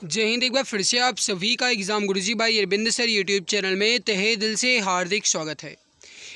जय हिंद। एक बार फिर से आप सभी का एग्ज़ाम गुरुजी भाई अरविंद सर यूट्यूब चैनल में तहे दिल से हार्दिक स्वागत है।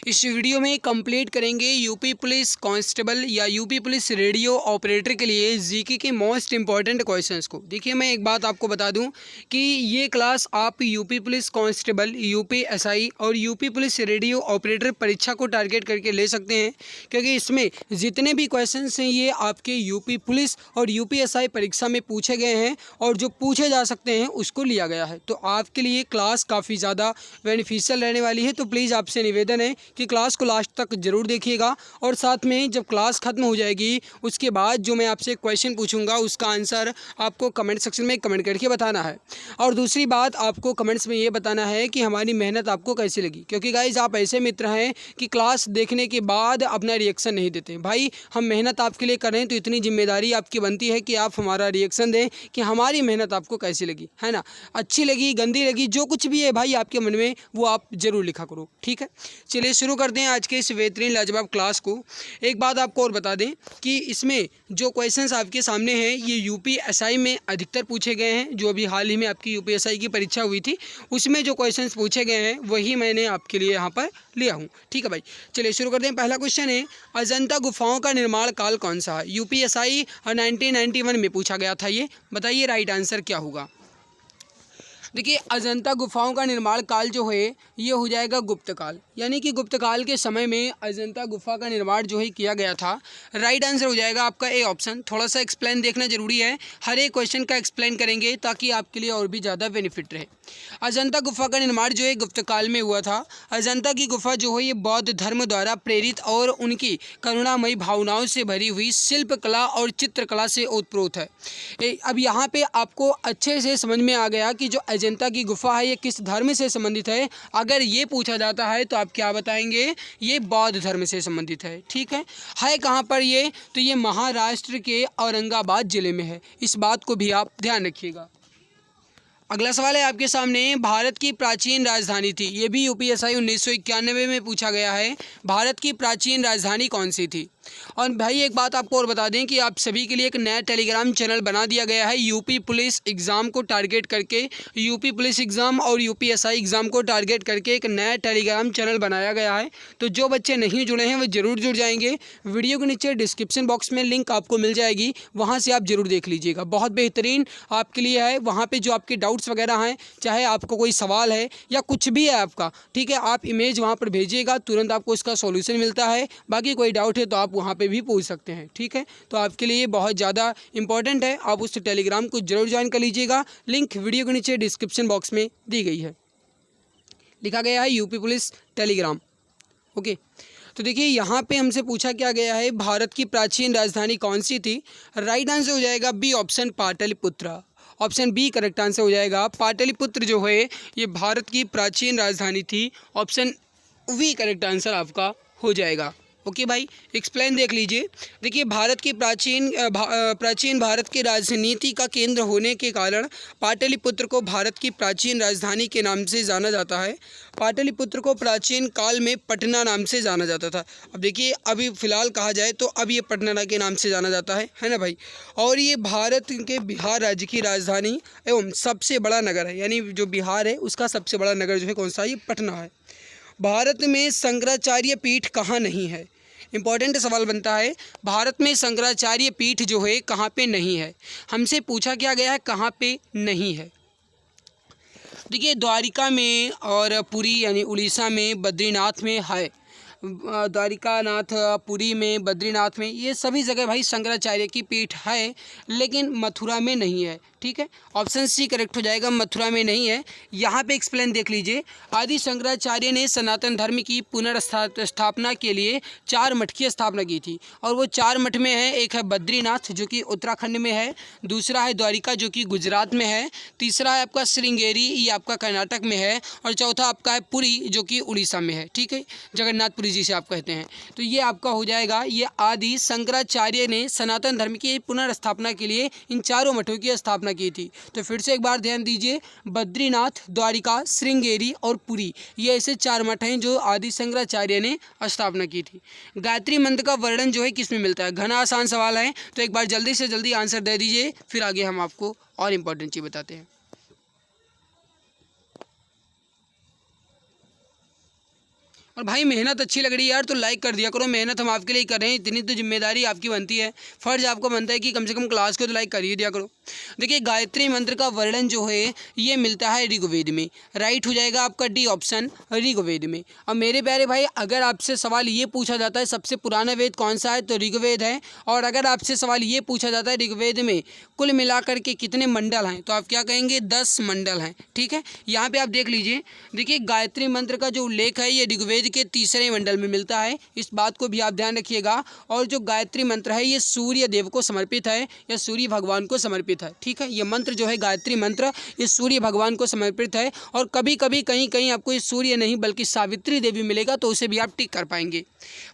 इस वीडियो में कंप्लीट करेंगे यूपी पुलिस कांस्टेबल या यूपी पुलिस रेडियो ऑपरेटर के लिए जीके के मोस्ट इंपॉर्टेंट क्वेश्चंस को। देखिए, मैं एक बात आपको बता दूं कि ये क्लास आप UP police constable, UP SI और यूपी पुलिस रेडियो ऑपरेटर परीक्षा को टारगेट करके ले सकते हैं, क्योंकि इसमें जितने भी क्वेश्चंस हैं ये आपके यूपी पुलिस और यूपी एसआई परीक्षा में पूछे गए हैं और जो पूछे जा सकते हैं उसको लिया गया है। तो आपके लिए क्लास काफ़ी ज़्यादा बेनिफिशियल रहने वाली है। तो प्लीज़ आपसे निवेदन है कि क्लास को लास्ट तक ज़रूर देखिएगा और साथ में जब क्लास ख़त्म हो जाएगी उसके बाद जो मैं आपसे क्वेश्चन पूछूंगा उसका आंसर आपको कमेंट सेक्शन में कमेंट करके बताना है। और दूसरी बात, आपको कमेंट्स में ये बताना है कि हमारी मेहनत आपको कैसी लगी, क्योंकि गाइज आप ऐसे मित्र हैं कि क्लास देखने के बाद अपना रिएक्शन नहीं देते। भाई, हम मेहनत आपके लिए कर रहे हैं तो इतनी जिम्मेदारी आपकी बनती है कि आप हमारा रिएक्शन दें कि हमारी मेहनत आपको कैसी लगी, है ना। अच्छी लगी, गंदी लगी, जो कुछ भी है भाई आपके मन में वो आप ज़रूर लिखा करो, ठीक है। चलिए शुरू करते हैं आज के इस बेहतरीन लाजवाब क्लास को। एक बात आपको और बता दें कि इसमें जो क्वेश्चंस आपके सामने हैं ये यूपी एसआई में अधिकतर पूछे गए हैं। जो अभी हाल ही में आपकी यूपी एसआई की परीक्षा हुई थी उसमें जो क्वेश्चंस पूछे गए हैं वही मैंने आपके लिए यहाँ पर लिया हूँ, ठीक है भाई। चलिए शुरू करते हैं। पहला क्वेश्चन है, अजंता गुफाओं का निर्माण काल कौन सा है? यूपी एसआई 1991 में पूछा गया था ये। बताइए राइट आंसर क्या होगा। देखिए, अजंता गुफाओं का निर्माण काल जो है ये हो जाएगा गुप्त काल, यानी कि गुप्त काल के समय में अजंता गुफा का निर्माण जो है किया गया था। राइट आंसर हो जाएगा आपका ए ऑप्शन। थोड़ा सा एक्सप्लेन देखना जरूरी है, हर एक क्वेश्चन का एक्सप्लेन करेंगे ताकि आपके लिए और भी ज़्यादा बेनिफिट रहे। अजंता गुफा का निर्माण जो है गुप्त काल में हुआ था। अजंता की गुफा जो है ये बौद्ध धर्म द्वारा प्रेरित और उनकी करुणामयी भावनाओं से भरी हुई शिल्पकला और चित्रकला से ओतप्रोत है। अब यहाँ पे आपको अच्छे से समझ में आ गया कि जो अजंता की गुफा है ये किस धर्म से संबंधित है। अगर ये पूछा जाता है तो आप क्या बताएंगे? ये बौद्ध धर्म से संबंधित है, ठीक है कहाँ पर ये? तो ये महाराष्ट्र के औरंगाबाद जिले में है। इस बात को भी आप ध्यान रखिएगा। अगला सवाल है आपके सामने, भारत की प्राचीन राजधानी थी। ये भी यूपीएसआई 1991 में पूछा गया है। भारत की प्राचीन राजधानी कौन सी थी? और भाई एक बात आपको और बता दें कि आप सभी के लिए एक नया टेलीग्राम चैनल बना दिया गया है यूपी पुलिस एग्ज़ाम को टारगेट करके। यूपी पुलिस एग्ज़ाम और यूपीएसआई एग्ज़ाम को टारगेट करके एक नया टेलीग्राम चैनल बनाया गया है। तो जो बच्चे नहीं जुड़े हैं वो ज़रूर जुड़ जाएंगे। वीडियो के नीचे डिस्क्रिप्शन बॉक्स में लिंक आपको मिल जाएगी, वहाँ से आप ज़रूर देख लीजिएगा। बहुत बेहतरीन आपके लिए है। वहाँ पर जो आपके डाउट्स वगैरह हैं, चाहे आपको कोई सवाल है या कुछ भी है आपका, ठीक है, आप इमेज वहाँ पर भेजिएगा, तुरंत आपको इसका सॉल्यूशन मिलता है। बाकी कोई डाउट है तो आप वहाँ पे भी पूछ सकते हैं, ठीक है। तो आपके लिए बहुत ज़्यादा इंपॉर्टेंट है, आप उस टेलीग्राम को जरूर ज्वाइन कर लीजिएगा। लिंक वीडियो के नीचे डिस्क्रिप्शन बॉक्स में दी गई है, लिखा गया है यूपी पुलिस टेलीग्राम, ओके। तो देखिए यहाँ पे हमसे पूछा क्या गया है, भारत की प्राचीन राजधानी कौन सी थी? राइट आंसर हो जाएगा B option, Pataliputra. Option B correct answer हो जाएगा। पाटलिपुत्र जो है ये भारत की प्राचीन राजधानी थी। ऑप्शन वी करेक्ट आंसर आपका हो जाएगा, ओके भाई। एक्सप्लेन देख लीजिए। देखिए, भारत की प्राचीन भारत की राजनीति का केंद्र होने के कारण पाटलिपुत्र को भारत की प्राचीन राजधानी के नाम से जाना जाता है। पाटलिपुत्र को प्राचीन काल में पटना नाम से जाना जाता था। अब देखिए, अभी फ़िलहाल कहा जाए तो अब ये पटना के नाम से जाना जाता है ना भाई। और ये भारत के बिहार राज्य की राजधानी एवं सबसे बड़ा नगर है, यानी जो बिहार है उसका सबसे बड़ा नगर जो है कौन सा? ये पटना है। भारत में शंकराचार्य पीठ कहाँ नहीं है? इंपॉर्टेंट सवाल बनता है, भारत में शंकराचार्य पीठ जो है कहाँ पे नहीं है? हमसे पूछा क्या गया है कहाँ पे नहीं है। देखिए, द्वारिका में और पुरी यानी उड़ीसा में, बद्रीनाथ में है। द्वारिकानाथ, पुरी में, बद्रीनाथ में, ये सभी जगह भाई शंकराचार्य की पीठ है, लेकिन मथुरा में नहीं है, ठीक है। ऑप्शन सी करेक्ट हो जाएगा, मथुरा में नहीं है। यहाँ पे एक्सप्लेन देख लीजिए। आदि शंकराचार्य ने सनातन धर्म की पुनर्स्थापना के लिए 4 मठ की स्थापना की थी, और वो 4 मठ में है। एक है बद्रीनाथ जो कि उत्तराखंड में है, दूसरा है द्वारिका जो कि गुजरात में है, तीसरा है आपका श्रृंगेरी, ये आपका कर्नाटक में है, और चौथा आपका है पुरी जो कि उड़ीसा में है, ठीक है, जगन्नाथपुरी जिसे आप कहते हैं। तो ये आपका हो जाएगा, ये आदि शंकराचार्य ने सनातन धर्म की पुनर्स्थापना के लिए इन 4 मठों की स्थापना की थी। तो फिर से एक बार ध्यान दीजिए, बद्रीनाथ, द्वारिका, श्रृंगेरी और पुरी, ये ऐसे 4 मठ हैं जो आदि शंकराचार्य ने स्थापना की थी। गायत्री मंत्र का वर्णन जो है किस में मिलता है? घना आसान सवाल है, तो एक बार जल्दी से जल्दी आंसर दे दीजिए, फिर आगे हम आपको और इम्पोर्टेंट चीज़ बताते हैं। और भाई मेहनत अच्छी लग रही है यार तो लाइक कर दिया करो, मेहनत हम आपके लिए कर रहे हैं, इतनी तो जिम्मेदारी आपकी बनती है, फ़र्ज आपको बनता है कि कम से कम क्लास को तो लाइक कर ही दिया करो। देखिए गायत्री मंत्र का वर्णन जो है ये मिलता है ऋग्वेद में। राइट हो जाएगा आपका डी ऑप्शन, ऋग्वेद में। अब मेरे प्यारे भाई अगर आपसे सवाल ये पूछा जाता है सबसे पुराना वेद कौन सा है, तो ऋग्वेद है। और अगर आपसे सवाल ये पूछा जाता है ऋग्वेद में कुल मिलाकर के कितने मंडल हैं, तो आप क्या कहेंगे? 10 मंडल हैं। ठीक है, यहाँ पर आप देख लीजिए। देखिए गायत्री मंत्र का जो उल्लेख है ये ऋग्वेद के तीसरे मंडल में मिलता है, इस बात को भी आप ध्यान रखिएगा। और जो गायत्री मंत्र है ये सूर्य देव को समर्पित है या सूर्य भगवान को समर्पित है। ठीक है, ये मंत्र जो है गायत्री मंत्र ये सूर्य भगवान को समर्पित है। और कभी कभी कहीं कहीं आपको ये सूर्य नहीं बल्कि सावित्री देवी मिलेगा, तो उसे भी आप टिक कर पाएंगे।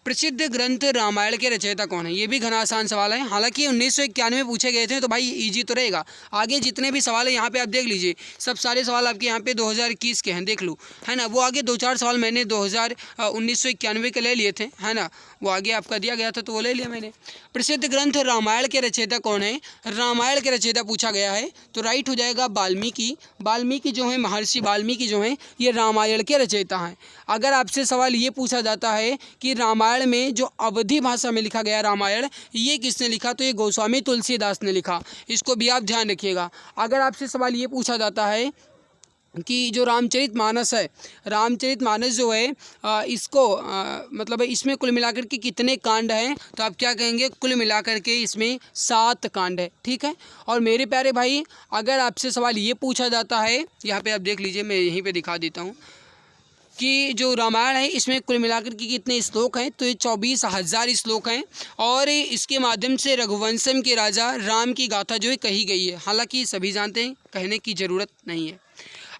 प्रसिद्ध ग्रंथ रामायण के रचयिता कौन है? ये भी घना आसान सवाल है, हालांकि 1991 में पूछे गए थे, तो भाई इजी तो रहेगा। आगे जितने भी सवाल है यहाँ पे आप देख लीजिए, सब सारे सवाल आपके यहाँ पे 2021 के हैं, देख लो, है ना। वो आगे 2-4 सवाल मैंने 1991 के ले लिए थे, है ना, वो आगे आपका दिया गया था तो वो ले लिया मैंने। प्रसिद्ध ग्रंथ रामायण के रचयिता कौन है? रामायण के रचयिता पूछा गया है, तो राइट हो जाएगा वाल्मीकि। वाल्मीकि जो है, महर्षि वाल्मीकि जो है ये रामायण के रचयिता हैं। अगर आपसे सवाल ये पूछा जाता है कि रामायण में जो अवधी भाषा में लिखा गया रामायण ये किसने लिखा, तो ये गोस्वामी तुलसीदास ने लिखा, इसको भी आप ध्यान रखिएगा। अगर आपसे सवाल ये पूछा जाता है कि जो रामचरितमानस है, रामचरितमानस जो है इसको मतलब इसमें कुल मिलाकर के कितने कांड हैं, तो आप क्या कहेंगे? कुल मिलाकर के इसमें 7 कांड है। ठीक है, और मेरे प्यारे भाई अगर आपसे सवाल ये पूछा जाता है, यहाँ पे आप देख लीजिए, मैं यहीं पे दिखा देता हूँ कि जो रामायण है इसमें कुल मिलाकर के कितने श्लोक हैं, तो ये 24,000 श्लोक हैं। और इसके माध्यम से रघुवंशम के राजा राम की गाथा जो है कही गई है, हालांकि सभी जानते हैं, कहने की ज़रूरत नहीं है।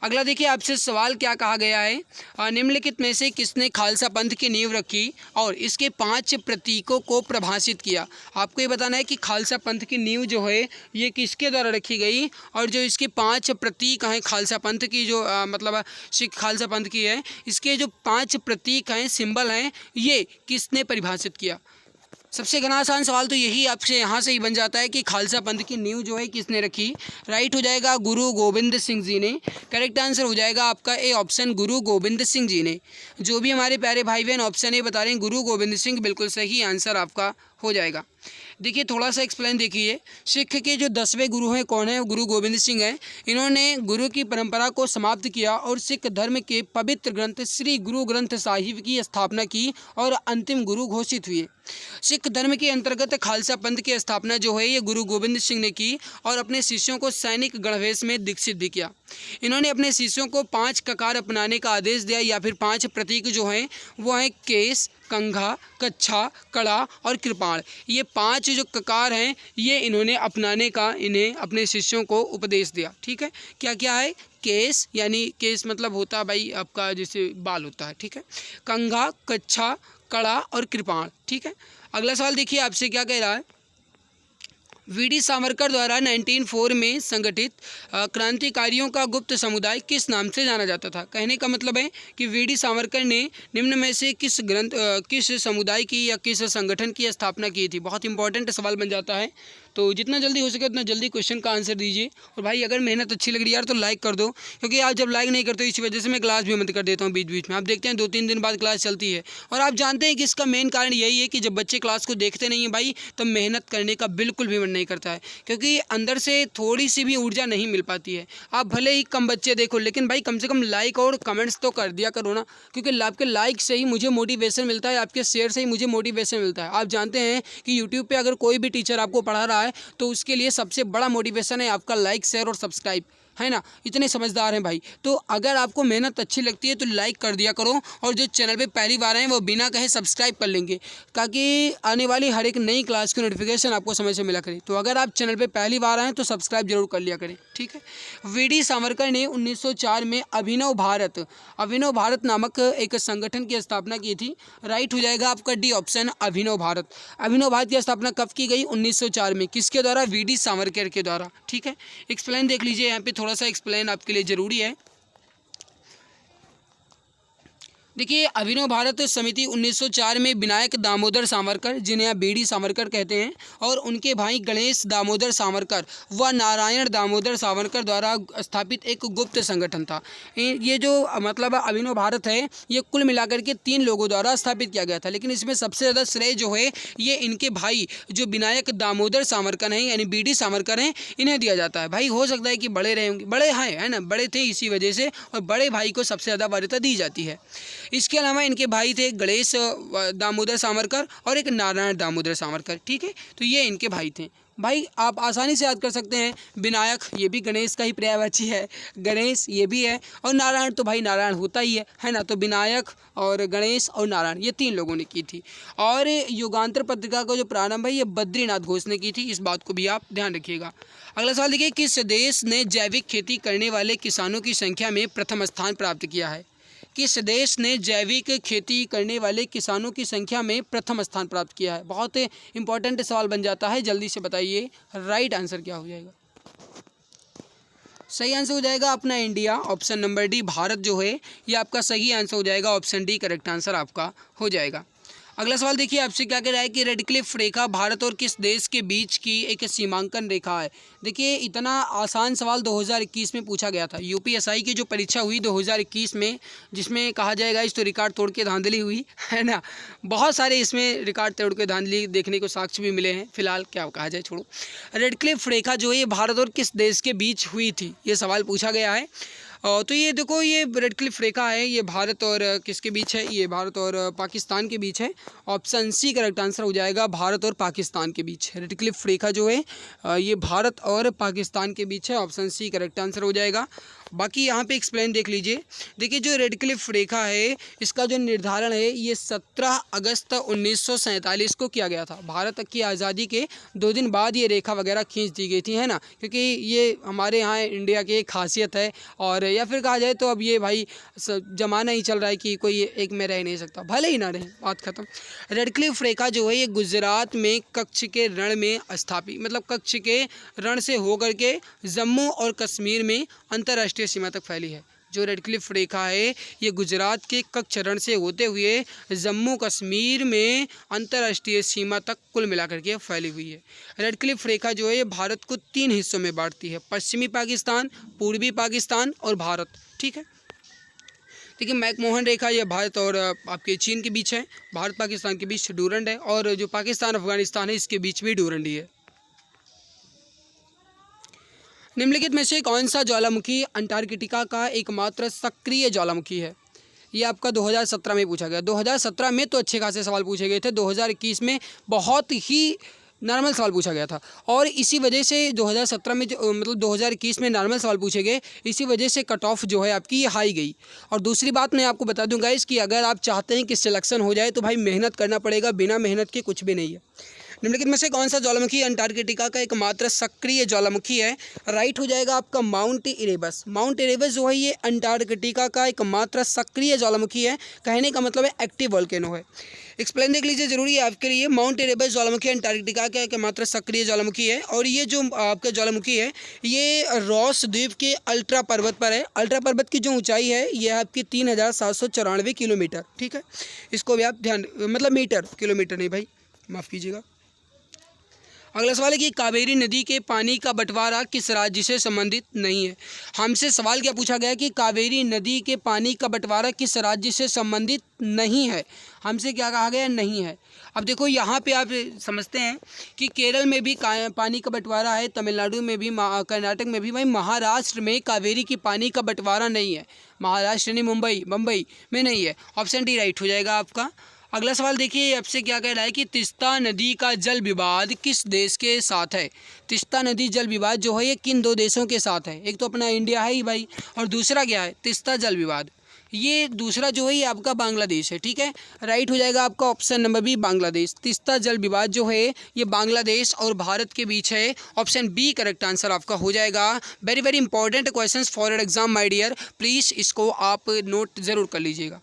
अगला देखिए आपसे सवाल क्या कहा गया है, निम्नलिखित में से किसने खालसा पंथ की नींव रखी और इसके 5 प्रतीकों को प्रभाषित किया? आपको ये बताना है कि खालसा पंथ की नींव जो है ये किसके द्वारा रखी गई और जो इसके 5 प्रतीक हैं खालसा पंथ की, जो मतलब सिख खालसा पंथ की है, इसके जो 5 प्रतीक हैं, सिंबल हैं, ये किसने परिभाषित किया? सबसे घना आसान सवाल तो यही आपसे यहाँ से ही बन जाता है कि खालसा पंथ की नींव जो है किसने रखी। राइट हो जाएगा गुरु गोविंद सिंह जी ने। करेक्ट आंसर हो जाएगा आपका ए ऑप्शन, गुरु गोविंद सिंह जी ने। जो भी हमारे प्यारे भाई बहन ऑप्शन ए बता रहे हैं गुरु गोविंद सिंह, बिल्कुल सही आंसर आपका हो जाएगा। देखिए थोड़ा सा एक्सप्लेन देखिए, सिख के जो 10वें गुरु हैं कौन है? गुरु गोविंद सिंह हैं। इन्होंने गुरु की परंपरा को समाप्त किया और सिख धर्म के पवित्र ग्रंथ श्री गुरु ग्रंथ साहिब की स्थापना की और अंतिम गुरु घोषित हुए। सिख धर्म के अंतर्गत खालसा पंथ की स्थापना जो है ये गुरु गोविंद सिंह ने की और अपने शिष्यों को सैनिक गणवेश में दीक्षित भी किया। इन्होंने अपने शिष्यों को 5 ककार अपनाने का आदेश दिया, या फिर 5 प्रतीक जो हैं वो हैं केस, कंघा, कच्छा, कड़ा और कृपाण। ये 5 जो ककार हैं ये इन्होंने अपनाने का इन्हें अपने शिष्यों को उपदेश दिया। ठीक है, क्या क्या है? केस, यानी केस मतलब होता है भाई आपका जैसे बाल होता है। ठीक है, कंघा, कच्छा, कड़ा और कृपाण। ठीक है, अगला सवाल देखिए आपसे क्या कह रहा है। वीडी सावरकर द्वारा 1904 में संगठित क्रांतिकारियों का गुप्त समुदाय किस नाम से जाना जाता था? कहने का मतलब है कि वीडी सावरकर ने निम्न में से किस समुदाय की या किस संगठन की स्थापना की थी? बहुत इंपॉर्टेंट सवाल बन जाता है, तो जितना जल्दी हो सके उतना जल्दी क्वेश्चन का आंसर दीजिए। और भाई अगर मेहनत अच्छी लग रही है यार तो लाइक कर दो, क्योंकि आप जब लाइक नहीं करते इसी वजह से मैं क्लास भी बंद कर देता हूँ बीच बीच में। आप देखते हैं 2-3 दिन बाद क्लास चलती है, और आप जानते हैं कि इसका मेन कारण यही है कि जब बच्चे क्लास को देखते नहीं हैं भाई तब मेहनत करने का बिल्कुल भी मन नहीं करता है, क्योंकि अंदर से थोड़ी सी भी ऊर्जा नहीं मिल पाती है। आप भले ही कम बच्चे देखो, लेकिन भाई कम से कम लाइक और कमेंट्स तो कर दिया करो ना, क्योंकि आपके लाइक से ही मुझे मोटिवेशन मिलता है, आपके शेयर से ही मुझे मोटिवेशन मिलता है। आप जानते हैं कि यूट्यूब पे अगर कोई भी टीचर आपको पढ़ा रहा है तो उसके लिए सबसे बड़ा मोटिवेशन है आपका लाइक, शेयर और सब्सक्राइब, है ना, इतने समझदार हैं भाई। तो अगर आपको मेहनत अच्छी लगती है तो लाइक कर दिया करो, और जो चैनल पे पहली बार आए वो बिना कहे सब्सक्राइब कर लेंगे, ताकि आने वाली हर एक नई क्लास की नोटिफिकेशन आपको समय से मिला करे। तो अगर आप चैनल पे पहली बार आएँ तो सब्सक्राइब जरूर कर लिया करें, ठीक है। वीडी सावरकर ने 1904 में अभिनव भारत नामक एक संगठन की स्थापना की थी। राइट हो जाएगा आपका डी ऑप्शन, अभिनव भारत। अभिनव भारत की स्थापना कब की गई? 1904 में। किसके द्वारा? वीडी सावरकर के द्वारा, ठीक है। एक्सप्लेन देख लीजिए, यहाँ पे थोड़ा सा एक्सप्लेन आपके लिए जरूरी है। देखिए, अभिनव भारत समिति 1904 में विनायक दामोदर सावरकर, जिन्हें आप बीडी सावरकर कहते हैं, और उनके भाई गणेश दामोदर सावरकर व नारायण दामोदर सावरकर द्वारा स्थापित एक गुप्त संगठन था। ये जो मतलब अभिनव भारत है, ये कुल मिलाकर के 3 लोगों द्वारा स्थापित किया गया था, लेकिन इसमें सबसे ज़्यादा श्रेय जो है ये इनके भाई जो विनायक दामोदर सावरकर हैं, यानी बीडी सावरकर हैं, इन्हें दिया जाता है। भाई हो सकता है कि बड़े रहे होंगे, बड़े हैं, है ना, बड़े थे इसी वजह से, और बड़े भाई को सबसे ज़्यादा वरीयता दी जाती है। इसके अलावा इनके भाई थे गणेश दामोदर सावरकर और एक नारायण दामोदर सावरकर, ठीक है। तो ये इनके भाई थे। भाई आप आसानी से याद कर सकते हैं, विनायक ये भी गणेश का ही पर्यायवाची है, गणेश ये भी है, और नारायण तो भाई नारायण होता ही है ना। तो विनायक और गणेश और नारायण ये 3 लोगों ने की थी। और युगांतर पत्रिका का जो प्रारंभ है ये बद्रीनाथ घोष ने की थी, इस बात को भी आप ध्यान रखिएगा। अगला सवाल देखिए, किस देश ने जैविक खेती करने वाले किसानों की संख्या में प्रथम स्थान प्राप्त किया है? किस देश ने जैविक खेती करने वाले किसानों की संख्या में प्रथम स्थान प्राप्त किया है? बहुत इंपॉर्टेंट सवाल बन जाता है, जल्दी से बताइए राइट आंसर क्या हो जाएगा। सही आंसर हो जाएगा अपना India, option number D Bharat जो है ये आपका सही आंसर हो जाएगा, ऑप्शन डी करेक्ट आंसर आपका हो जाएगा। अगला सवाल देखिए, आपसे क्या कह रहा है कि रेडक्लिफ रेखा भारत और किस देश के बीच की एक सीमांकन रेखा है? देखिए, इतना आसान सवाल 2021 में पूछा गया था। यूपीएसआई की जो परीक्षा हुई 2021 में, जिसमें कहा जाएगा इस तो रिकॉर्ड तोड़ के धांधली हुई है ना, बहुत सारे इसमें रिकॉर्ड तोड़ के धांधली देखने को साक्ष्य भी मिले हैं। फिलहाल क्या कहा जाए, छोड़ो। रेडक्लिफ रेखा जो है ये भारत और किस देश के बीच हुई थी, ये सवाल पूछा गया है। तो ये देखो, ये रेडक्लिफ रेखा है, ये भारत और किसके बीच है? ये भारत और पाकिस्तान के बीच है। ऑप्शन सी करेक्ट आंसर हो जाएगा, भारत और पाकिस्तान के बीच। रेडक्लिफ रेखा जो है ये भारत और पाकिस्तान के बीच है, ऑप्शन सी करेक्ट आंसर हो जाएगा। बाकी यहाँ पे एक्सप्लेन देख लीजिए। देखिए, जो रेडक्लिफ रेखा है इसका जो निर्धारण है ये 17 अगस्त 1947 को किया गया था। भारत की आज़ादी के 2 दिन बाद ये रेखा वगैरह खींच दी गई थी, है ना, क्योंकि ये हमारे यहाँ इंडिया की एक खासियत है। और या फिर कहा जाए तो अब ये भाई ज़माना ही चल रहा है कि कोई एक में रह नहीं सकता, भले ही ना रहे, बात ख़त्म। रेडक्लिफ रेखा जो है ये गुजरात में कच्छ के रण में स्थापित, मतलब कच्छ के रण से होकर के जम्मू और कश्मीर में अंतर्राष्ट्रीय सीमा तक फैली है। जो रेडक्लिफ रेखा है ये गुजरात के कच्छ रण से होते हुए जम्मू कश्मीर में अंतर्राष्ट्रीय सीमा तक कुल मिलाकर के फैली हुई है। रेडक्लिफ रेखा जो है ये भारत को 3 हिस्सों में बांटती है, पश्चिमी पाकिस्तान, पूर्वी पाकिस्तान और भारत, ठीक है। देखिए, मैकमोहन रेखा ये भारत और आपके चीन के बीच है, भारत पाकिस्तान के बीच डूरंड है, और जो पाकिस्तान अफगानिस्तान है इसके बीच भी डूरंड ही है। निम्नलिखित में से कौन सा ज्वालामुखी अंटार्कटिका का एकमात्र सक्रिय ज्वालामुखी है? ये आपका 2017 में पूछा गया। 2017 में तो अच्छे खासे सवाल पूछे गए थे, 2021 में बहुत ही नॉर्मल सवाल पूछा गया था, और इसी वजह से 2017 में जो मतलब 2021 में नॉर्मल सवाल पूछे गए, इसी वजह से कट ऑफ जो है आपकी ये हाई गई। और दूसरी बात मैं आपको बता दूं गाइस कि अगर आप चाहते हैं कि सिलेक्शन हो जाए तो भाई मेहनत करना पड़ेगा, बिना मेहनत के कुछ भी नहीं है। निम्नलिखित में से कौन सा ज्वालामुखी अंटार्कटिका का एकमात्र सक्रिय ज्वालामुखी है? राइट हो जाएगा आपका माउंट इरेबस। माउंट इरेबस जो है ये अंटार्कटिका का एकमात्र सक्रिय ज्वालामुखी है, कहने का मतलब है एक्टिव वोल्केनो है। एक्सप्लेन देख लीजिए, जरूरी है आपके लिए। माउंट इरेबस ज्वालामुखी अंटार्कटिका का एकमात्र सक्रिय ज्वालामुखी है, और ये जो आपका ज्वालामुखी है ये रॉस द्वीप के अल्ट्रा पर्वत पर है। अल्ट्रा पर्वत की जो ऊंचाई है ये आपकी 3794 किलोमीटर, ठीक है। इसको भी आप ध्यान, मतलब मीटर, किलोमीटर नहीं भाई, माफ़ कीजिएगा। अगला सवाल है कि कावेरी नदी के पानी का बंटवारा किस राज्य से संबंधित नहीं है? हमसे सवाल क्या पूछा गया कि कावेरी नदी के पानी का बंटवारा किस राज्य से संबंधित नहीं है? हमसे क्या कहा गया? नहीं है। अब देखो, यहाँ पे आप समझते हैं कि केरल में भी पानी का बंटवारा है, तमिलनाडु में भी, कर्नाटक में भी, भाई महाराष्ट्र में कावेरी की पानी का बंटवारा नहीं है। महाराष्ट्र यानी मुंबई में नहीं है। ऑप्शन डी राइट हो जाएगा आपका। अगला सवाल देखिए, आपसे क्या कह रहा है कि तीस्ता नदी का जल विवाद किस देश के साथ है। तीस्ता नदी जल विवाद जो है ये किन दो देशों के साथ है। एक तो अपना इंडिया है ही भाई, और दूसरा क्या है, तीस्ता जल विवाद। ये दूसरा जो है ये आपका बांग्लादेश है। ठीक है, राइट हो जाएगा आपका option number B, Bangladesh. Teesta जल विवाद जो है ये बांग्लादेश और भारत के बीच है। ऑप्शन बी करेक्ट आंसर आपका हो जाएगा। Very very important question for your exam my dear, please इसको आप नोट ज़रूर कर लीजिएगा।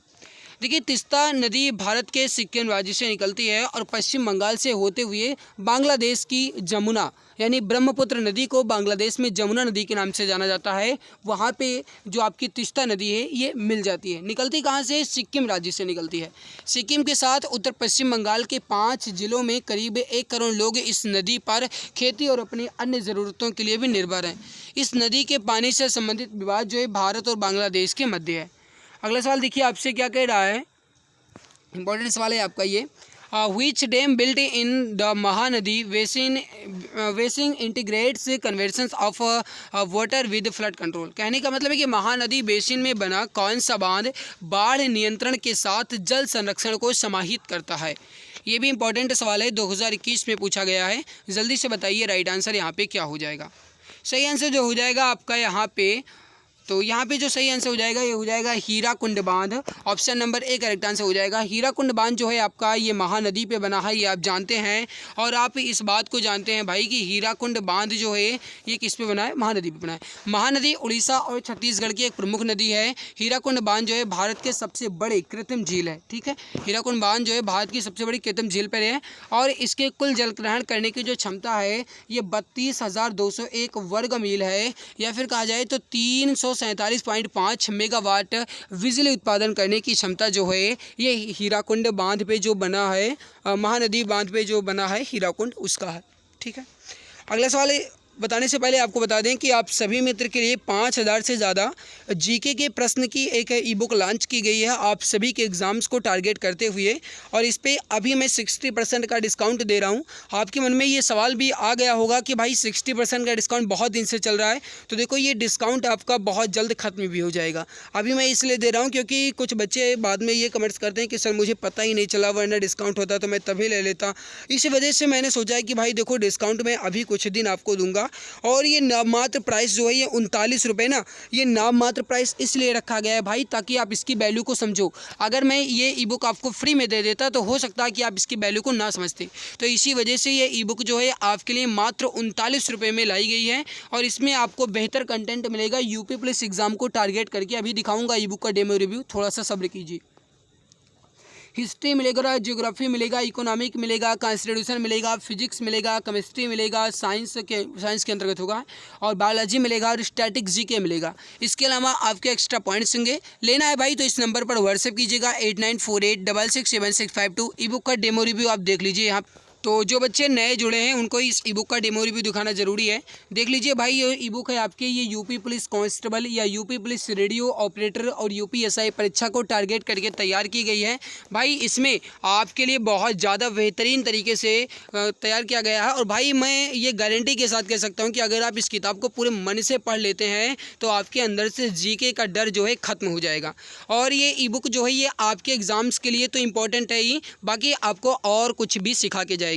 देखिए, तीस्ता नदी भारत के सिक्किम राज्य से निकलती है और पश्चिम बंगाल से होते हुए बांग्लादेश की जमुना यानी ब्रह्मपुत्र नदी को बांग्लादेश में जमुना नदी के नाम से जाना जाता है। वहाँ पे जो आपकी तीस्ता नदी है ये मिल जाती है। निकलती कहाँ से, सिक्किम राज्य से निकलती है। सिक्किम के साथ उत्तर पश्चिम बंगाल के 5 जिलों में करीब 1 करोड़ लोग इस नदी पर खेती और अपनी अन्य ज़रूरतों के लिए भी निर्भर हैं। इस नदी के पानी से संबंधित विवाद जो है भारत और बांग्लादेश के मध्य है। अगला सवाल देखिए, आपसे क्या कह रहा है, इंपॉर्टेंट सवाल है आपका ये। Which dam built in the Mahanadi basin integrates conversion of water with flood control. कहने का मतलब है कि महानदी बेसिन में बना कौन सा बांध बाढ़ नियंत्रण के साथ जल संरक्षण को समाहित करता है। ये भी इंपॉर्टेंट सवाल है, 2021 में पूछा गया है। जल्दी से बताइए राइट आंसर यहाँ पे क्या हो जाएगा। सही आंसर जो हो जाएगा आपका यहाँ पे, तो यहाँ पे जो सही आंसर हो जाएगा ये हो जाएगा हीराकुंड बांध। Option number A correct answer हो जाएगा। हीराकुंड बांध जो है आपका ये महानदी पे बना है, ये आप जानते हैं। और आप इस बात को जानते हैं भाई कि हीराकुंड बांध जो है ये किस पे बना है, महानदी पे बना है। महानदी उड़ीसा और छत्तीसगढ़ की एक प्रमुख नदी है। हीराकुंड बांध जो है भारत के सबसे बड़े कृत्रिम झील है। ठीक है, हीराकुंड बांध जो है भारत की सबसे बड़ी कृत्रिम झील पर है और इसके कुल जल ग्रहण करने की जो क्षमता है ये 32,201 वर्ग मील है, या फिर कहा जाए तो 347.5 मेगावाट बिजली उत्पादन करने की क्षमता जो है ये हीराकुंड बांध पे जो बना है, महानदी बांध पे जो बना है हीराकुंड, उसका है। ठीक है, अगला सवाल बताने से पहले आपको बता दें कि आप सभी मित्र के लिए 5,000 से ज़्यादा जीके के प्रश्न की एक ई बुक लॉन्च की गई है आप सभी के एग्ज़ाम्स को टारगेट करते हुए, और इस पर अभी मैं 60% का डिस्काउंट दे रहा हूं। आपके मन में ये सवाल भी आ गया होगा कि भाई 60% का डिस्काउंट बहुत दिन से चल रहा है, तो देखो ये डिस्काउंट आपका बहुत जल्द ख़त्म भी हो जाएगा। अभी मैं इसलिए दे रहा हूँ क्योंकि कुछ बच्चे बाद में ये कमेंट्स करते हैं कि सर मुझे पता ही नहीं चला, वरना डिस्काउंट होता तो मैं तभी ले लेता। इसी वजह से मैंने सोचा है कि भाई देखो डिस्काउंट मैं अभी कुछ दिन आपको दूंगा। और ये नाम मात्र प्राइस जो है ये 39 रुपये ना, ये नाम मात्र प्राइस इसलिए रखा गया है भाई ताकि आप इसकी वैल्यू को समझो। अगर मैं ये ई बुक आपको फ्री में दे देता तो हो सकता है कि आप इसकी वैल्यू को ना समझते, तो इसी वजह से ये ई बुक जो है आपके लिए मात्र 39 रुपये में लाई गई है। और इसमें आपको बेहतर कंटेंट मिलेगा यूपी पुलिस एग्जाम को टारगेट करके। अभी दिखाऊंगा ई बुक का डेमो रिव्यू, थोड़ा सा सब्र कीजिए। हिस्ट्री मिलेगा, ज्योग्राफी मिलेगा, इकोनॉमिक मिलेगा, कॉन्स्टिट्यूशन मिलेगा, फिजिक्स मिलेगा, केमिस्ट्री मिलेगा, साइंस के अंतर्गत होगा, और बायोलॉजी मिलेगा, और स्टैटिक जीके मिलेगा। इसके अलावा आपके एक्स्ट्रा पॉइंट्स होंगे। लेना है भाई तो इस नंबर पर व्हाट्सएप कीजिएगा 8948667652। ई बुक का डेमो रिव्यू आप देख लीजिए यहाँ। तो जो बच्चे नए जुड़े हैं उनको इस ई बुक का डेमो रिव्यू दिखाना जरूरी है। देख लीजिए भाई, ये ई बुक है आपके, ये यूपी पुलिस कांस्टेबल या यूपी पुलिस रेडियो ऑपरेटर और यूपीएसआई परीक्षा को टारगेट करके तैयार की गई है। भाई इसमें आपके लिए बहुत ज़्यादा बेहतरीन तरीके से तैयार किया गया है। और भाई मैं ये गारंटी के साथ कह सकता हूँ कि अगर आप इस किताब को पूरे मन से पढ़ लेते हैं तो आपके अंदर से जीके का डर जो है ख़त्म हो जाएगा। और ये ई बुक जो है ये आपके एग्ज़ाम्स के लिए तो इम्पोर्टेंट है ही, बाकी आपको और कुछ भी सिखा के जाएगी।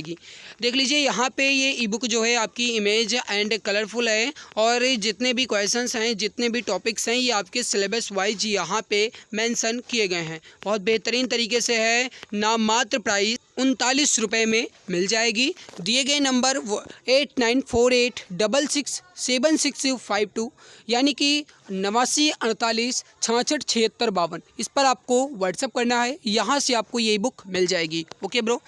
देख लीजिए यहाँ पे ये ई बुक जो है आपकी इमेज एंड कलरफुल है, और जितने भी क्वेश्चंस हैं, जितने भी टॉपिक्स हैं, ये आपके सिलेबस वाइज यहाँ पे मेंशन किए गए हैं। बहुत बेहतरीन तरीके से है। नाम मात्र प्राइस 39 रुपये में मिल जाएगी। दिए गए नंबर 8948667652 यानी कि 8948667652, इस पर आपको व्हाट्सअप करना है। यहाँ से आपको ये बुक मिल जाएगी। ओके ब्रो,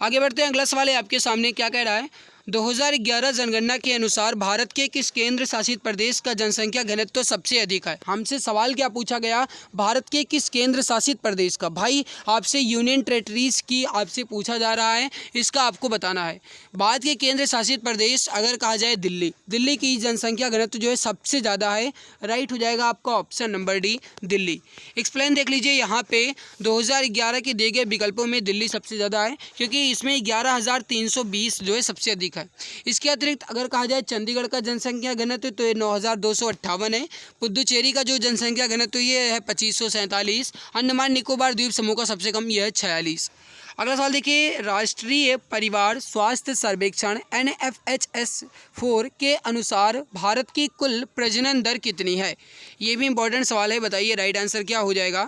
आगे बढ़ते हैं। अगला सवाल है आपके सामने, क्या कह रहा है। 2011 जनगणना के अनुसार भारत के किस केंद्र शासित प्रदेश का जनसंख्या घनत्व सबसे अधिक है। हमसे सवाल क्या पूछा गया, भारत के किस केंद्र शासित प्रदेश का। भाई आपसे यूनियन टेरिटरीज की आपसे पूछा जा रहा है, इसका आपको बताना है। भारत के केंद्र शासित प्रदेश अगर कहा जाए दिल्ली, दिल्ली की जनसंख्या घनत्व जो है सबसे ज़्यादा है। राइट हो जाएगा आपका option number D, Delhi. Explain देख लीजिए यहाँ पे 2011 के दिए गए विकल्पों में दिल्ली सबसे ज़्यादा है क्योंकि इसमें 11,320 जो है सबसे अधिक है। इसके अतिरिक्त अगर कहा जाए चंडीगढ़ का जनसंख्या घनत्व तो ये 9,258 है। पुदुचेरी का जो जनसंख्या घनत्व ये है 2,547। अंडमान निकोबार द्वीप समूह का सबसे कम यह है 46। अगला सवाल देखिए, राष्ट्रीय परिवार स्वास्थ्य सर्वेक्षण NFHS-4 के अनुसार भारत की कुल प्रजनन दर कितनी है? ये भी इंपॉर्टेंट सवाल है, बताइए राइट आंसर क्या हो जाएगा?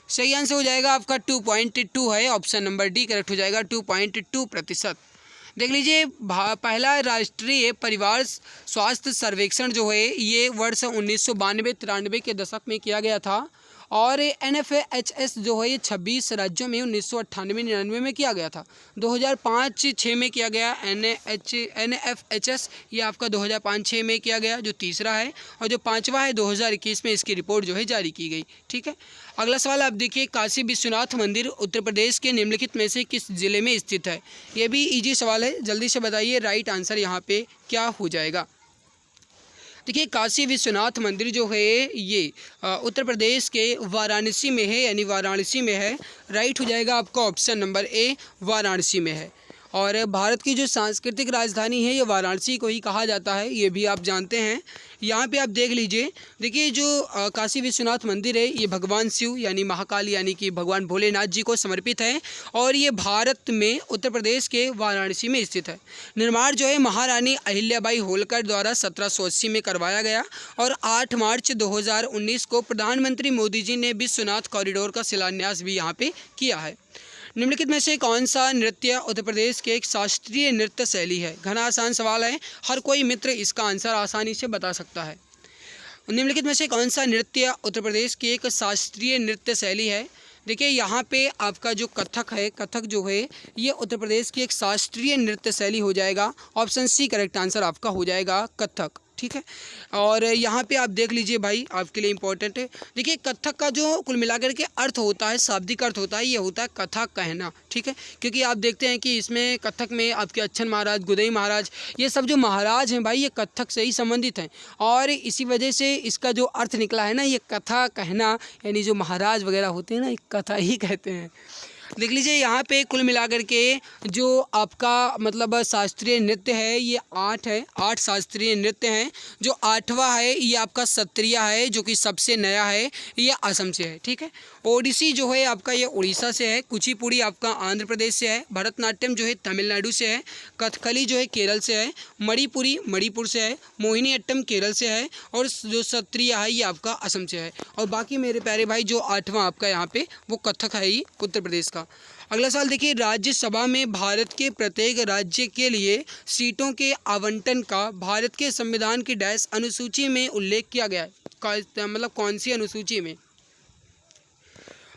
सही आंसर हो जाएगा आपका 2.2 है, ऑप्शन नंबर डी करेक्ट हो जाएगा, 2.2%। देख लीजिए, पहला राष्ट्रीय परिवार स्वास्थ्य सर्वेक्षण जो है ये वर्ष 1992-93 के दशक में किया गया था, और NFHS जो है ये 26 राज्यों में 1998-99 में किया गया था। 2005-6 में किया गया NFHS, ये आपका 2005-6 में किया गया, जो तीसरा है, और जो पांचवा है 2021 में इसकी रिपोर्ट जो है जारी की गई। ठीक है, अगला सवाल आप देखिए, काशी विश्वनाथ मंदिर उत्तर प्रदेश के निम्नलिखित में से किस जिले में स्थित है? ये भी इजी सवाल है, जल्दी से बताइए राइट आंसर यहाँ पे क्या हो जाएगा? देखिए, काशी विश्वनाथ मंदिर जो है ये उत्तर प्रदेश के वाराणसी में है, यानी वाराणसी में है। राइट हो जाएगा आपका ऑप्शन नंबर ए, वाराणसी में है। और भारत की जो सांस्कृतिक राजधानी है ये वाराणसी को ही कहा जाता है, ये भी आप जानते हैं। यहाँ पे आप देख लीजिए, देखिए जो काशी विश्वनाथ मंदिर है ये भगवान शिव यानी महाकाल यानी कि भगवान भोलेनाथ जी को समर्पित है, और ये भारत में उत्तर प्रदेश के वाराणसी में स्थित है। निर्माण जो है महारानी अहिल्याबाई होलकर द्वारा 1780 में करवाया गया, और 8 मार्च 2019 को प्रधानमंत्री मोदी जी ने विश्वनाथ कॉरिडोर का शिलान्यास भी यहाँ पे किया है। निम्नलिखित में से कौन सा नृत्य उत्तर प्रदेश के एक शास्त्रीय नृत्य शैली है? घना आसान सवाल है, हर कोई मित्र इसका आंसर आसानी से बता सकता है। निम्नलिखित में से कौन सा नृत्य उत्तर प्रदेश की एक शास्त्रीय नृत्य शैली है? देखिए, यहाँ पे आपका जो कथक है, कथक जो है ये उत्तर प्रदेश की एक शास्त्रीय नृत्य शैली हो जाएगा, ऑप्शन सी करेक्ट आंसर आपका हो जाएगा, कथक। ठीक है, और यहाँ पे आप देख लीजिए भाई, आपके लिए इम्पोर्टेंट है। देखिए, कथक का जो कुल मिलाकर के अर्थ होता है, शाब्दिक अर्थ होता है, ये होता है कथा कहना। ठीक है, क्योंकि आप देखते हैं कि इसमें कथक में आपके अच्छन महाराज, गुदई महाराज, ये सब जो महाराज हैं भाई ये कथक से ही संबंधित हैं, और इसी वजह से इसका जो अर्थ निकला है ना, ये कथा कहना, यानी जो महाराज वगैरह होते हैं ना, ये कथा ही कहते हैं। देख लीजिए, यहाँ पे कुल मिलाकर के जो आपका मतलब शास्त्रीय नृत्य है ये 8 है, 8 शास्त्रीय नृत्य हैं। जो 8वां है ये आपका सत्रिया है, जो कि सबसे नया है, ये असम से है। ठीक है, ओडिसी जो है आपका ये उड़ीसा से है, कुचिपुड़ी आपका आंध्र प्रदेश से है, भरतनाट्यम जो है तमिलनाडु से है, कथकली जो है केरल से है, मणिपुरी मणिपुर से है, मोहिनी अट्टम केरल से है, और जो सत्रिया है ये आपका असम से है। और बाकी मेरे प्यारे भाई जो 8वां आपका यहाँ पे वो कथक है ही उत्तर प्रदेश का। अगला सवाल देखिए, राज्यसभा में भारत के प्रत्येक राज्य के लिए सीटों के आवंटन का भारत के संविधान की डैश अनुसूची में उल्लेख किया गया है, मतलब कौन सी अनुसूची में?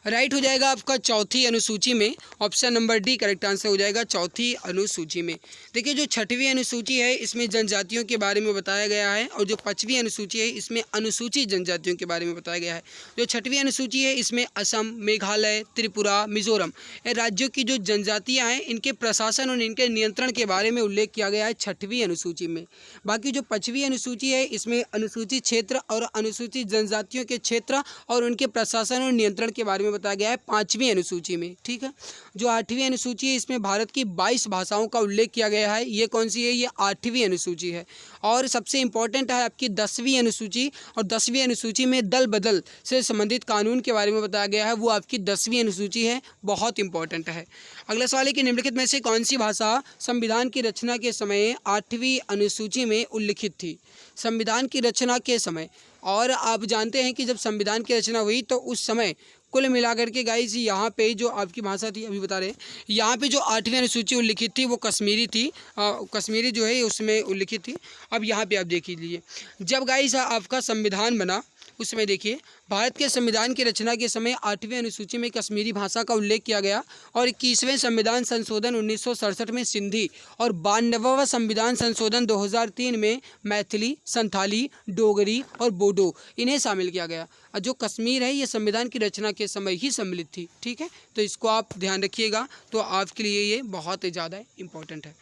राइट हो जाएगा आपका चौथी अनुसूची में, option number D correct answer हो जाएगा, चौथी अनुसूची में। देखिए, जो 6वीं अनुसूची है इसमें जनजातियों के बारे में बताया गया है, और जो 5वीं अनुसूची है इसमें अनुसूचित जनजातियों के बारे में बताया गया है। जो 6वीं अनुसूची है इसमें असम, मेघालय, त्रिपुरा, मिजोरम राज्यों की जो जनजातियाँ हैं इनके प्रशासन और इनके नियंत्रण के बारे में उल्लेख किया गया है 6वीं अनुसूची में। बाकी जो 5वीं अनुसूची है इसमें अनुसूचित क्षेत्र और अनुसूचित जनजातियों के क्षेत्र और उनके प्रशासन और नियंत्रण के बारे में बताया गया है 5वीं अनुसूची में। ठीक है, जो 8वीं अनुसूची है इसमें भारत की 22 भाषाओं का उल्लेख किया गया है, ये कौन सी है? ये 8वीं अनुसूची है। और सबसे इम्पॉर्टेंट है आपकी 10वीं अनुसूची, और 10वीं अनुसूची में दल बदल से संबंधित कानून के बारे में बताया गया है, वो आपकी 10वीं अनुसूची है, बहुत इंपॉर्टेंट है। अगला सवाल है कि निम्नलिखित में से कौन सी भाषा संविधान की रचना के समय 8वीं अनुसूची में उल्लिखित थी? संविधान की रचना के समय, और आप जानते हैं कि जब संविधान की रचना हुई तो उस समय कुल मिलाकर के गाइस यहाँ पे जो आपकी भाषा थी, अभी बता रहे हैं, यहाँ पे जो 8वीं अनुसूची उल्लिखित थी वो कश्मीरी थी, कश्मीरी जो है उसमें उल्लिखित थी। अब यहाँ पे आप देख लीजिए, जब गाइस आपका संविधान बना उस समय देखिए, भारत के संविधान की रचना के समय 8वीं अनुसूची में कश्मीरी भाषा का उल्लेख किया गया, और 21वें संविधान संशोधन 1967 में सिंधी, और 92वां संविधान संशोधन 2003 में मैथिली, संथाली, डोगरी और बोडो इन्हें शामिल किया गया। और जो कश्मीर है ये संविधान की रचना के समय ही सम्मिलित थी। ठीक है, तो इसको आप ध्यान रखिएगा, तो आपके लिए ये बहुत ज़्यादा इम्पोर्टेंट है।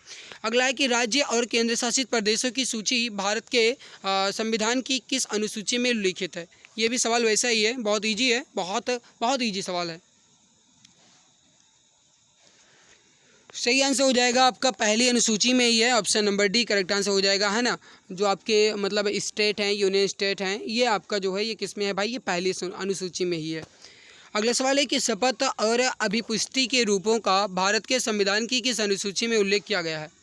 अगला है कि राज्य और केंद्र शासित प्रदेशों की सूची भारत के संविधान की किस अनुसूची में उल्लिखित है? ये भी सवाल वैसा ही है, बहुत इजी है, बहुत इजी सवाल है। सही आंसर हो जाएगा आपका पहली अनुसूची में ही है, option number D correct answer हो जाएगा, है ना। जो आपके मतलब स्टेट हैं, यूनियन स्टेट हैं, ये आपका जो है ये किस में है भाई? ये पहली अनुसूची में ही है। अगला सवाल है कि शपथ और अभिपुष्टि के रूपों का भारत के संविधान की किस अनुसूची में उल्लेख किया गया है?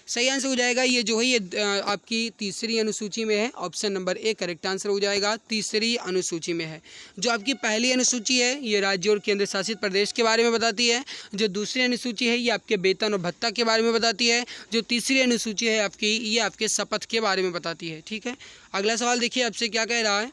सही आंसर हो जाएगा ये जो है ये आपकी तीसरी अनुसूची में है। Option number A correct answer हो जाएगा, तीसरी अनुसूची में है। जो आपकी पहली अनुसूची है ये राज्य और केंद्र शासित प्रदेश के बारे में बताती है। जो दूसरी अनुसूची है ये आपके वेतन और भत्ता के बारे में बताती है। जो तीसरी अनुसूची है आपकी ये आपके शपथ के बारे में बताती है। ठीक है, अगला सवाल देखिए आपसे क्या कह रहा है।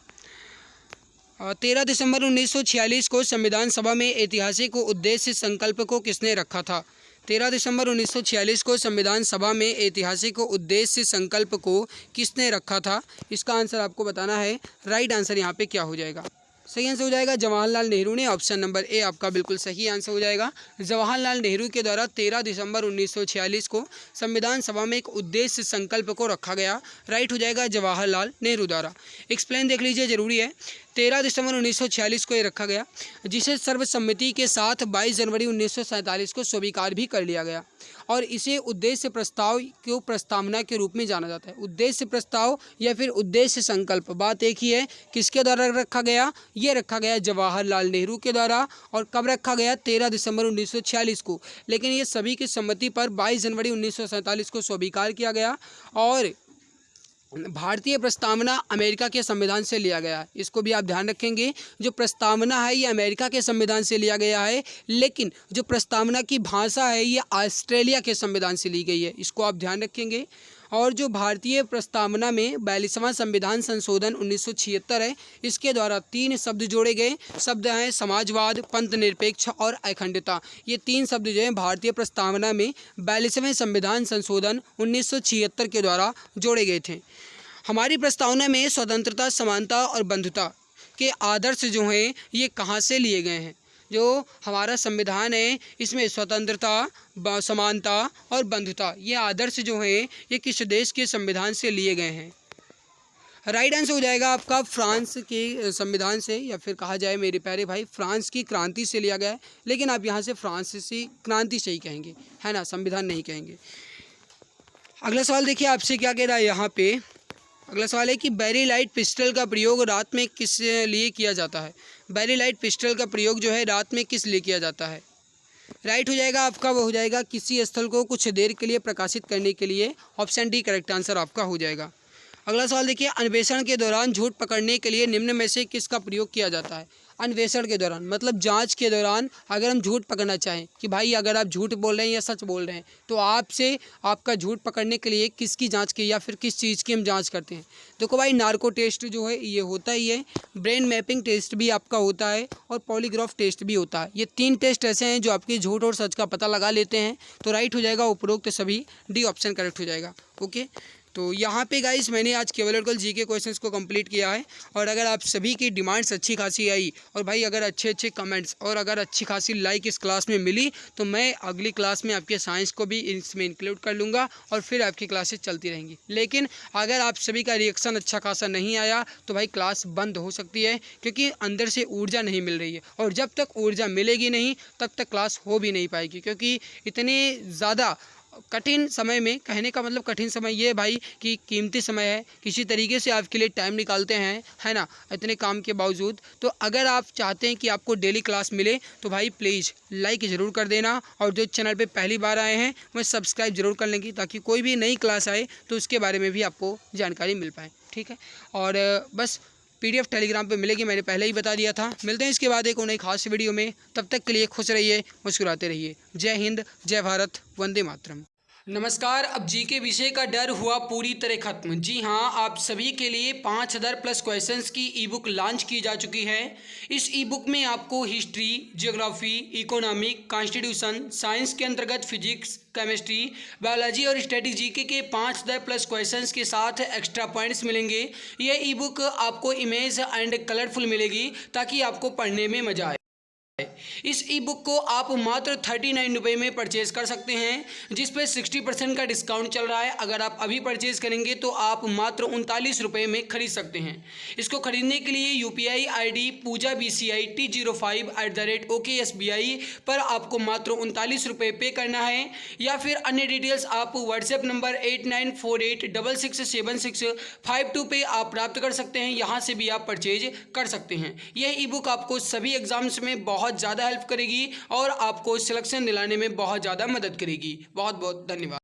13 दिसंबर 1946 को संविधान सभा में ऐतिहासिक उद्देश्य संकल्प को किसने रखा था? 13 दिसंबर 1946 को संविधान सभा में ऐतिहासिक उद्देश्य संकल्प को किसने रखा था? इसका आंसर आपको बताना है। राइट आंसर यहाँ पे क्या हो जाएगा? सही आंसर हो जाएगा जवाहरलाल नेहरू ने। ऑप्शन नंबर ए आपका बिल्कुल सही आंसर हो जाएगा। जवाहरलाल नेहरू के द्वारा 13 दिसंबर 1946 को संविधान सभा में एक उद्देश्य संकल्प को रखा गया। राइट हो जाएगा जवाहरलाल नेहरू द्वारा। एक्सप्लेन देख लीजिए, जरूरी है। 13 दिसंबर 1946 को ये रखा गया, जिसे सर्वसम्मति के साथ 22 जनवरी 1947 को स्वीकार भी कर लिया गया और इसे उद्देश्य प्रस्ताव को प्रस्तावना के रूप में जाना जाता है। उद्देश्य प्रस्ताव या फिर उद्देश्य संकल्प, बात एक ही है। किसके द्वारा रखा गया? ये रखा गया जवाहरलाल नेहरू के द्वारा। और कब रखा गया? 13 दिसंबर 1946 को। लेकिन ये सभी की सम्मति पर 22 जनवरी 1947 को स्वीकार किया गया और भारतीय प्रस्तावना अमेरिका के संविधान से लिया गया है। इसको भी आप ध्यान रखेंगे। जो प्रस्तावना है ये अमेरिका के संविधान से लिया गया है, लेकिन जो प्रस्तावना की भाषा है ये ऑस्ट्रेलिया के संविधान से ली गई है। इसको आप ध्यान रखेंगे। और जो भारतीय प्रस्तावना में 42वां संविधान संशोधन 1976 है, इसके द्वारा 3 शब्द जोड़े गए। शब्द हैं समाजवाद, पंथ निरपेक्ष और अखंडता। ये 3 शब्द जो हैं भारतीय प्रस्तावना में 42वें संविधान संशोधन 1976 के द्वारा जोड़े गए थे। हमारी प्रस्तावना में स्वतंत्रता, समानता और बंधुता के आदर्श जो हैं ये कहाँ से लिए गए हैं? जो हमारा संविधान है इसमें स्वतंत्रता, समानता और बंधुता ये आदर्श जो हैं ये किस देश के संविधान से लिए गए हैं? राइट आंसर हो जाएगा आपका फ्रांस के संविधान से, या फिर कहा जाए मेरे प्यारे भाई फ्रांस की क्रांति से लिया गया है। लेकिन आप यहाँ से फ्रांसीसी क्रांति से ही कहेंगे, है ना, संविधान नहीं कहेंगे। अगला सवाल देखिए आपसे क्या कह रहा है यहाँ पे। अगला सवाल है कि बैरी लाइट पिस्टल का प्रयोग रात में किस लिए किया जाता है? बैरी लाइट पिस्टल का प्रयोग जो है रात में किस लिए किया जाता है? राइट हो जाएगा आपका, वो हो जाएगा किसी स्थल को कुछ देर के लिए प्रकाशित करने के लिए। ऑप्शन डी करेक्ट आंसर आपका हो जाएगा। अगला सवाल देखिए, अन्वेषण के दौरान झूठ पकड़ने के लिए निम्न में से किसका प्रयोग किया जाता है? अन्वेषण के दौरान मतलब जांच के दौरान अगर हम झूठ पकड़ना चाहें कि भाई अगर आप झूठ बोल रहे हैं या सच बोल रहे हैं, तो आपसे आपका झूठ पकड़ने के लिए किसकी जांच की या फिर किस चीज़ की हम जांच करते हैं? देखो भाई, नार्को टेस्ट जो है ये होता ही है, ब्रेन मैपिंग टेस्ट भी आपका होता है और पॉलीग्राफ टेस्ट भी होता है। ये 3 टेस्ट ऐसे हैं जो आपके झूठ और सच का पता लगा लेते हैं। तो राइट हो जाएगा उपरोक्त सभी, डी ऑप्शन करेक्ट हो जाएगा। ओके, तो यहाँ पे गाइस मैंने आज केवल और केवल जीके क्वेश्चंस को कंप्लीट किया है। और अगर आप सभी की डिमांड्स अच्छी खासी आई और भाई अगर अच्छे कमेंट्स और अगर अच्छी खासी लाइक इस क्लास में मिली, तो मैं अगली क्लास में आपके साइंस को भी इसमें इंक्लूड कर लूँगा और फिर आपकी क्लासेस चलती रहेंगी। लेकिन अगर आप सभी का रिएक्शन अच्छा खासा नहीं आया तो भाई क्लास बंद हो सकती है, क्योंकि अंदर से ऊर्जा नहीं मिल रही है। और जब तक ऊर्जा मिलेगी नहीं तब तक क्लास हो भी नहीं पाएगी, क्योंकि इतने ज़्यादा कठिन समय में, कहने का मतलब कठिन समय ये भाई कि कीमती समय है, किसी तरीके से आपके लिए टाइम निकालते हैं, है ना, इतने काम के बावजूद। तो अगर आप चाहते हैं कि आपको डेली क्लास मिले तो भाई प्लीज़ लाइक ज़रूर कर देना, और जो चैनल पे पहली बार आए हैं वह सब्सक्राइब जरूर कर लेंगे, ताकि कोई भी नई क्लास आए तो उसके बारे में भी आपको जानकारी मिल पाए। ठीक है, और बस PDF टेलीग्राम पे मिलेगी, मैंने पहले ही बता दिया था। मिलते हैं इसके बाद एक नई खास वीडियो में, तब तक के लिए खुश रहिए, मुस्कुराते रहिए। जय हिंद, जय भारत, वंदे मातरम। नमस्कार, अब जीके विषय का डर हुआ पूरी तरह खत्म। जी हाँ, आप सभी के लिए 5000 प्लस क्वेश्चंस की ई बुक लॉन्च की जा चुकी है। इस ई बुक में आपको history, geography, economic, constitution, science के अंतर्गत फिजिक्स, केमिस्ट्री, बायोलॉजी और स्टैटिक जीके के 5000 प्लस क्वेश्चंस के साथ एक्स्ट्रा पॉइंट्स मिलेंगे। यह ई बुक आपको इमेज एंड कलरफुल मिलेगी ताकि आपको पढ़ने में मजा आए। इस ई बुक को आप मात्र 39 रुपये में परचेज कर सकते हैं, जिस पे 60% का डिस्काउंट चल रहा है। अगर आप अभी परचेज करेंगे तो आप मात्र 39 रुपये में खरीद सकते हैं। इसको खरीदने के लिए UPI ID पूजा BCI T05@OKSBI पर आपको मात्र 39 रुपये पे करना है, या फिर अन्य डिटेल्स आप व्हाट्सएप नंबर 8948667652 पे आप प्राप्त कर सकते हैं। यहाँ से भी आप परचेज कर सकते हैं। यह ई बुक आपको सभी एग्जाम्स में बहुत ज़्यादा हेल्प करेगी और आपको सिलेक्शन दिलाने में बहुत ज़्यादा मदद करेगी। बहुत बहुत धन्यवाद।